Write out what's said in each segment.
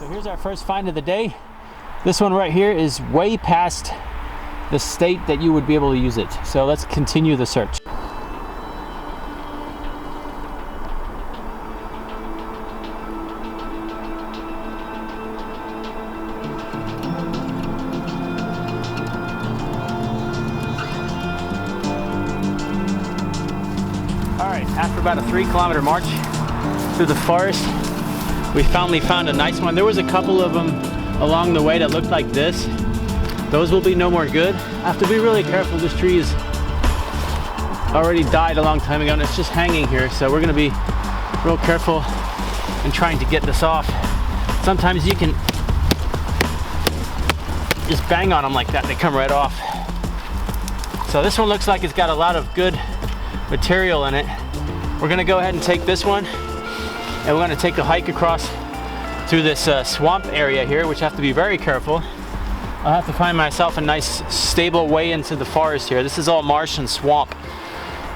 So here's our first find of the day. This one right here is way past the state that you would be able to use it. So let's continue the search. Alright, after about a 3-kilometer march through the forest, we finally found a nice one. There was a couple of them along the way that looked like this. Those will be no more good. I have to be really careful. This tree is already died a long time ago and it's just hanging here. So we're gonna be real careful in trying to get this off. Sometimes you can just bang on them like that, they come right off. So this one looks like it's got a lot of good material in it. We're gonna go ahead and take this one and we're gonna take a hike across through this swamp area here, which I have to be very careful. I'll have to find myself a nice stable way into the forest here. This is all marsh and swamp.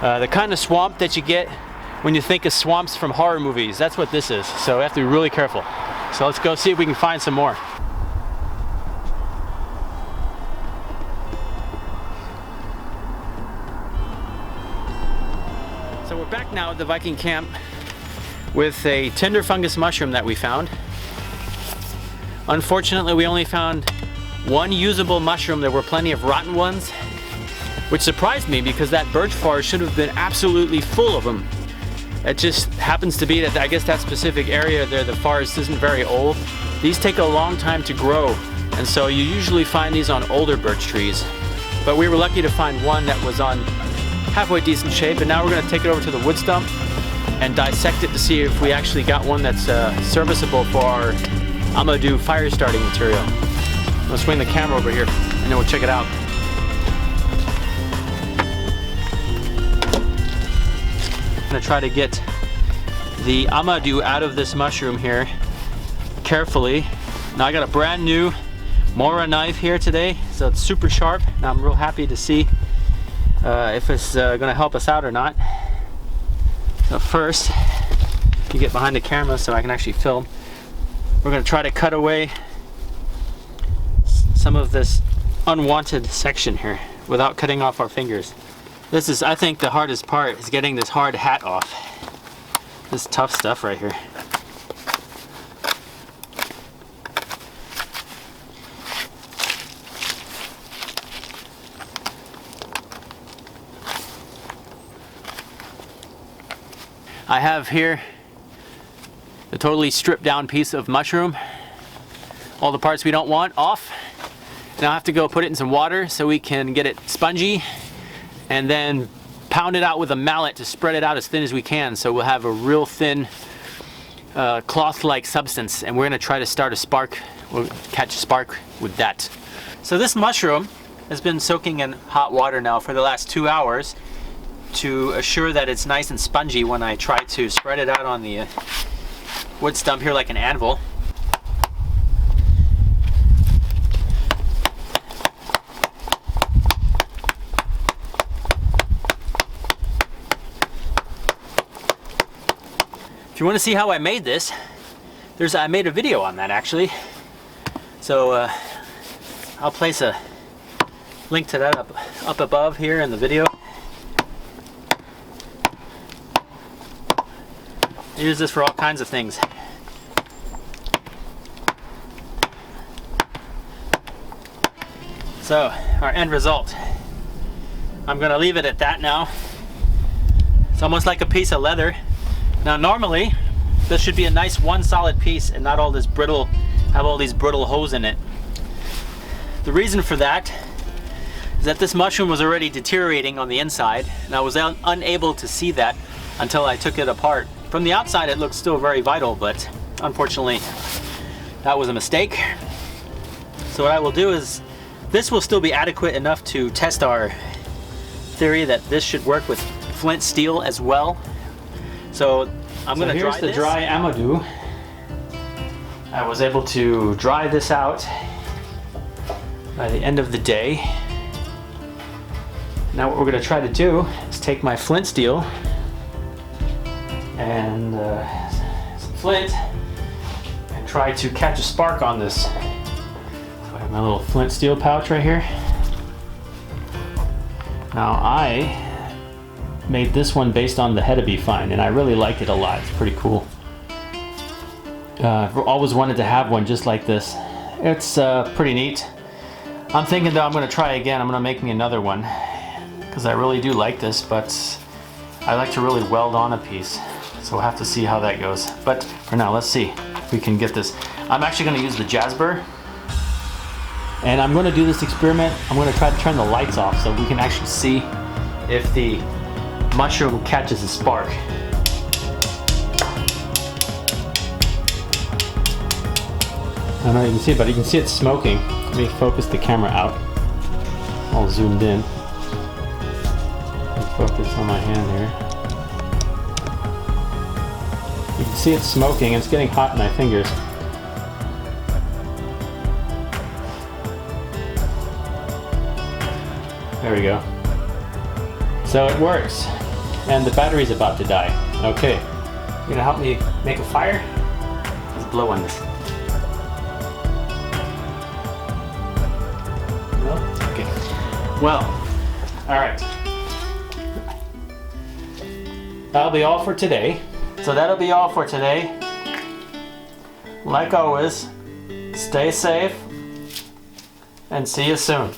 The kind of swamp that you get when you think of swamps from horror movies. That's what this is. So we have to be really careful. So let's go see if we can find some more. So we're back now at the Viking camp with a Tinder fungus mushroom that we found. Unfortunately, we only found one usable mushroom. There were plenty of rotten ones, which surprised me because that birch forest should have been absolutely full of them. It just happens to be that I guess that specific area there, the forest isn't very old. These take a long time to grow, and so you usually find these on older birch trees. But we were lucky to find one that was on halfway decent shape, and now we're going to take it over to the wood stump and dissect it to see if we actually got one that's serviceable for our Amadou fire starting material. I'll swing the camera over here and then we'll check it out. I'm going to try to get the Amadou out of this mushroom here carefully. Now I got a brand new Mora knife here today, so it's super sharp. Now I'm real happy to see if it's going to help us out or not. So first, you get behind the camera so I can actually film. We're going to try to cut away some of this unwanted section here without cutting off our fingers. This is, I think, the hardest part is getting this hard hat off. This tough stuff right here. I have here a totally stripped down piece of mushroom. All the parts we don't want off. Now I have to go put it in some water so we can get it spongy and then pound it out with a mallet to spread it out as thin as we can, so we'll have a real thin cloth-like substance, and we're going to try to start a spark. We'll catch a spark with that. So this mushroom has been soaking in hot water now for the last 2 hours to assure that it's nice and spongy when I try to spread it out on the wood stump here like an anvil. If you want to see how I made this, I made a video on that actually. So I'll place a link to that up above here in the video. I use this for all kinds of things. So our end result, I'm going to leave it at that now. It's almost like a piece of leather. Now normally this should be a nice one solid piece and not all this brittle, have all these brittle holes in it. The reason for that is that this mushroom was already deteriorating on the inside, and I was unable to see that until I took it apart. From the outside it looks still very vital, but unfortunately that was a mistake. So what I will do is, this will still be adequate enough to test our theory that this should work with flint steel as well. So I'm going to dry this. Here's the dry Amadou. I was able to dry this out by the end of the day. Now what we're going to try to do is take my flint steel and some flint and try to catch a spark on this. So I have my little flint steel pouch right here. Now I made this one based on the head of bee fine, and I really liked it a lot. It's pretty cool. I've always wanted to have one just like this. It's pretty neat. I'm thinking though I'm going to try again. I'm going to make me another one because I really do like this, but I like to really weld on a piece. So we'll have to see how that goes. But for now, let's see if we can get this. I'm actually going to use the Jasper, and I'm going to do this experiment. I'm going to try to turn the lights off so we can actually see if the mushroom catches a spark. I don't know if you can see it, but you can see it smoking. Let me focus the camera out. All zoomed in. Focus on my hand here. You can see it smoking, and it's getting hot in my fingers. There we go. So it works. And the battery's about to die. Okay. You gonna help me make a fire? Let's blow on this. No? Okay. Well, alright. That'll be all for today. So that'll be all for today. Like always, stay safe and see you soon.